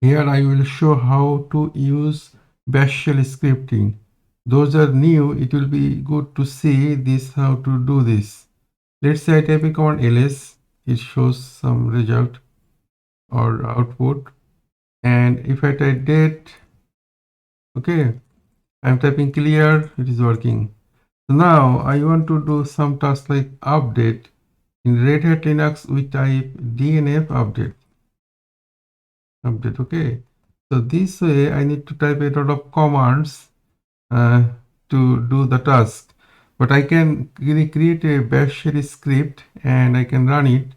Here I will show how to use bash shell scripting. Those are new, it will be good to see this, how to do this. Let's say I type a command ls, it shows some result or output. And if I type date, okay, I'm typing clear, it is working. So now I want to do some tasks like update. In Red Hat Linux, we type dnf update. Okay. So this way I need to type a lot of commands to do the task. But I can create a bash shell script and I can run it,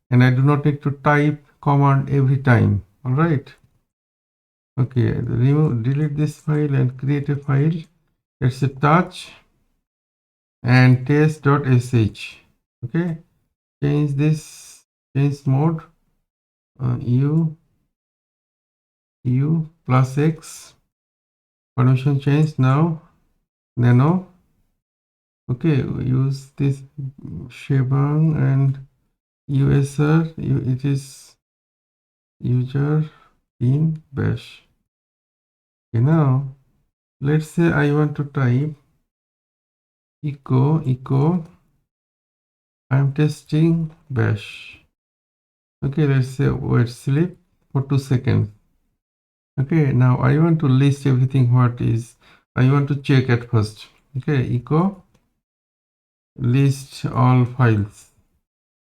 and I do not need to type command every time. All right. Okay, delete this file and create a file. It's a touch and test.sh. Okay, change this, change mode, u plus x, permission change now, nano. Okay, we use this shebang and user, it is user in bash. Okay, now let's say I want to type echo I'm testing bash. Okay, let's say wait sleep for 2 seconds. Okay, now I want to list everything what is, I want to check at first. Okay, echo list all files.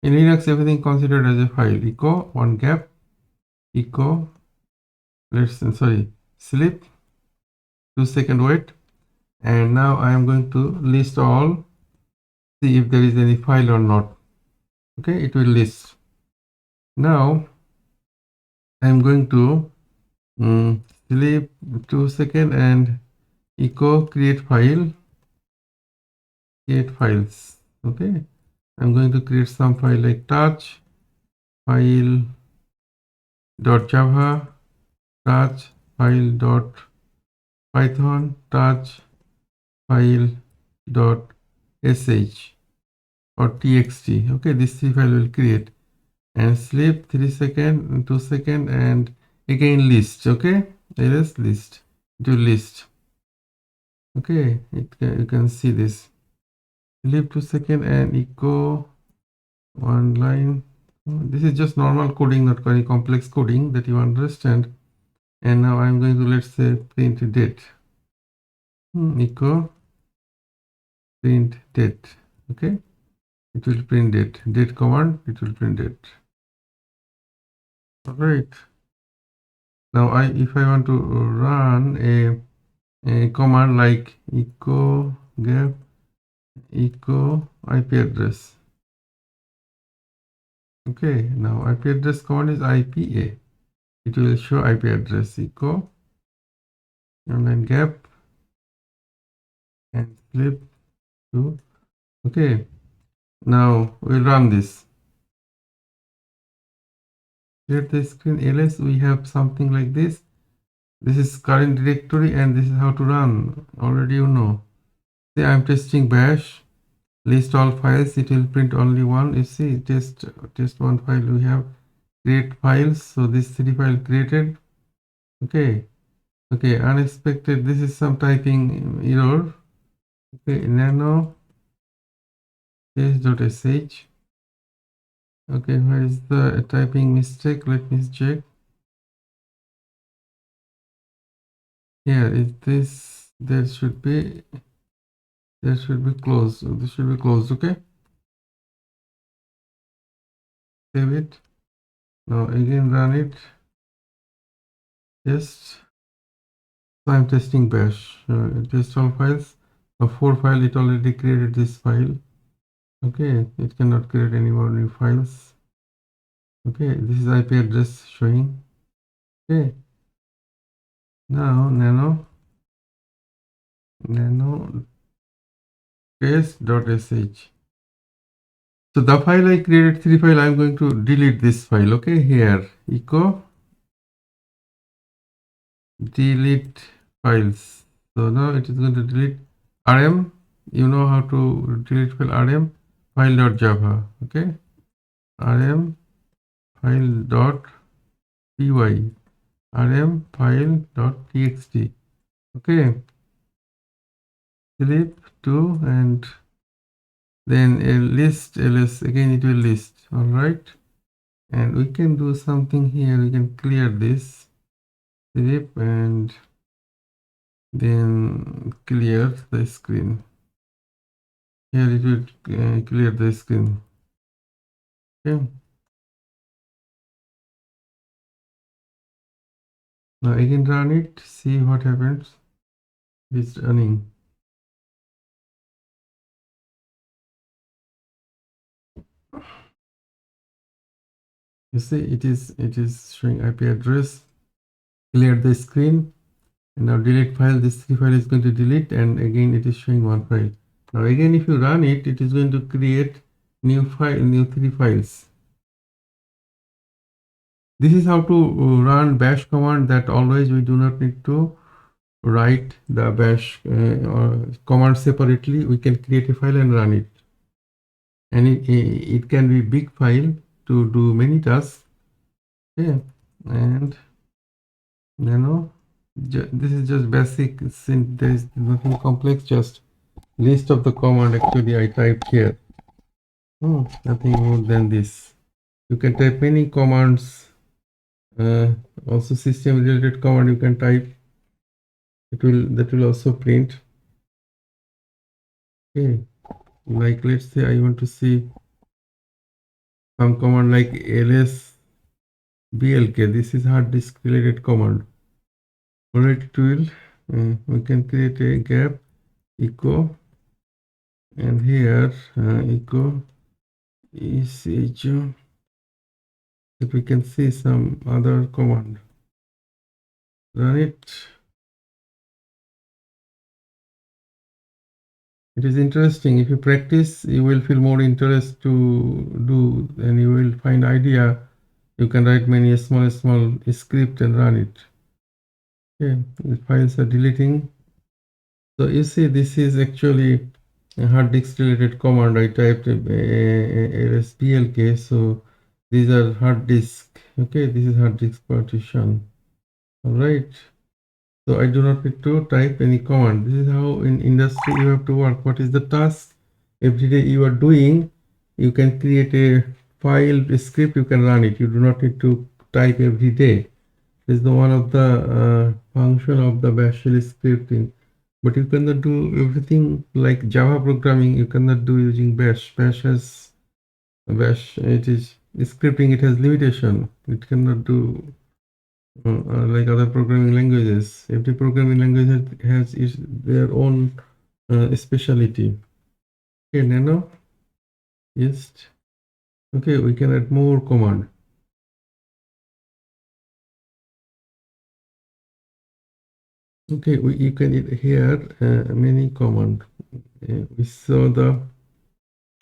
In Linux, everything considered as a file. Echo one gap, echo sleep 2 second wait, and now I am going to list all, see if there is any file or not. Okay, it will list. Now I am going to sleep 2 second and echo create files. Okay, I'm going to create some file like touch file dot java, touch file dot python, touch file dot sh or txt. Okay, this three file will create, and sleep 3 second, 2 second, and again list. Okay, ls list, it will list. Okay, you can see this. Sleep 2 second and echo one line. This is just normal coding, not any complex coding that you understand. And now I'm going to, let's say, print date. Echo print date. Okay, it will print date command, it will print date. All right, now if I want to run a command like echo gap echo IP address. Okay, now IP address command is IPA. It will show IP address echo and then gap and flip to. Okay, now we'll run this. Clear the screen ls, we have something like this. This is current directory and this is how to run. Already you know. Say I'm testing bash, list all files, it will print only one. You see, test one file, we have create files, so this 3 file created. Okay, unexpected, this is some typing error. Okay, nano test.sh. Okay, where is the typing mistake? Let me check. Here is this, there should be closed. So this should be closed. Okay, save it. Now again run it. Test. So I'm testing bash. Test all files. Now 4 file, it already created this file. Okay, it cannot create any more new files. Okay, this is IP address showing. Okay, now nano test.sh. So the file I created, 3 file, I'm going to delete this file. Okay, here echo delete files. So now it is going to delete rm. You know how to delete file, rm file.java. Okay, rm file.py, rm file.txt. Okay, flip to, and then a list ls, again it will list. All right, and we can do something here. We can clear this flip and then clear the screen. Here it will clear the screen. Okay, now again run it, see what happens. It's running. You see, it is showing IP address. Clear the screen, and now delete file. This 3 file is going to delete, and again it is showing 1 file. Now again, if you run it, it is going to create new file, new 3 files. This is how to run bash command, that always we do not need to write the bash command separately. We can create a file and run it, and it can be big file to do many tasks. Okay, and this is just basic. Since there is nothing complex, just list of the command actually I typed here. Nothing more than this. You can type many commands. Also system related command you can type. That will also print. Okay, like let's say I want to see some command like ls blk. This is hard disk related command. Alright, it will we can create a gap echo, and here echo ECHO, that we can see some other command. Run it. It is interesting. If you practice, you will feel more interest to do, and you will find idea. You can write many small script and run it. Okay, the files are deleting. So you see, this is actually a hard disk related command. I typed lsblk. So these are hard disk. Okay, this is hard disk partition. All right. So I do not need to type any command. This is how in industry you have to work. What is the task every day you are doing? You can create a file, a script, you can run it. You do not need to type every day. This is the one of the function of the bash shell scripting. But you cannot do everything like Java programming. You cannot do using bash. Bash. It is scripting. It has limitation. It cannot do like other programming languages. Every programming language has their own specialty. Okay, nano. Yes. Okay, we can add more command. Okay, you can here many command. We saw the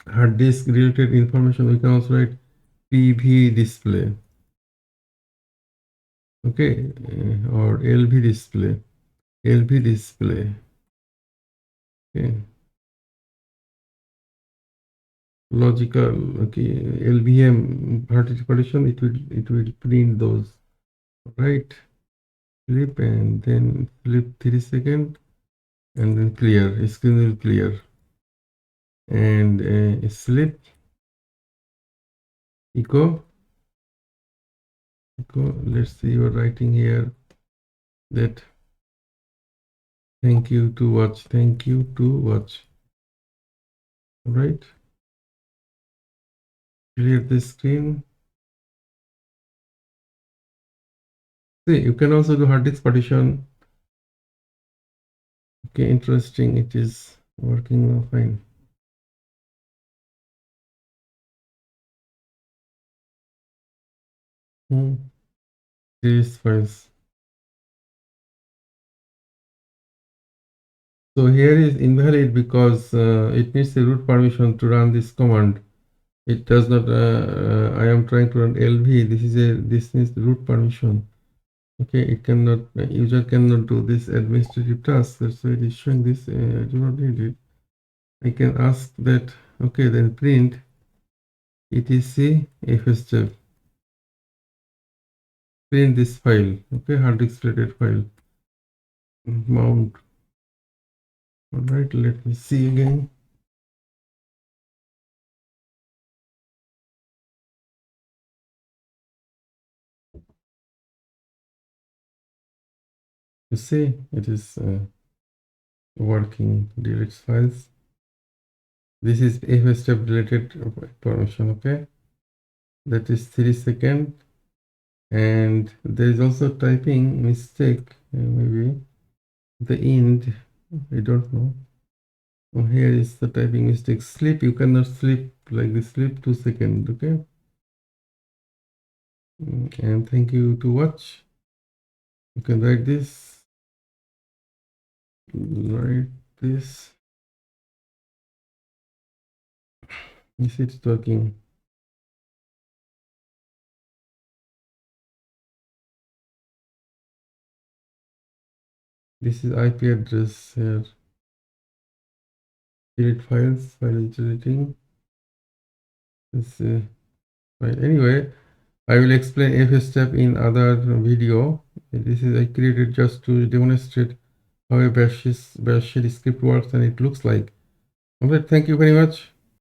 hard disk related information. We can also write PV display. Okay, or LV display. LV display. Okay. Logical. Okay, LVM partition. It will print those. Right. Flip and then flip 3 seconds, and then clear. Screen will clear. And slip echo. Let's see, you're writing here that thank you to watch. Thank you to watch. All right. Clear the screen. See, you can also do hard disk partition. Okay, interesting. It is working fine. These files. So here is invalid because it needs a root permission to run this command. It does not. I am trying to run LV. This needs root permission. Okay, it cannot. User cannot do this administrative task. That's why it is showing this. I do not need it. I can ask that. Okay, then print etc fstep. print this file. Okay, hard disk related file. Mount. All right, let me see again. You see, it is working. Delete files. This is if step related information. Okay, that is 3 seconds. And there is also typing mistake. Maybe the end. I don't know. Oh, here is the typing mistake. Sleep. You cannot sleep like this. Sleep 2 seconds. Okay. And thank you to watch. You can write this. Write this. You see it's working. This is IP address here. Delete files. File is deleting. This file. Anyway, I will explain every step in other video. This is I created just to demonstrate how a bash shell script works and it looks like. Alright, thank you very much.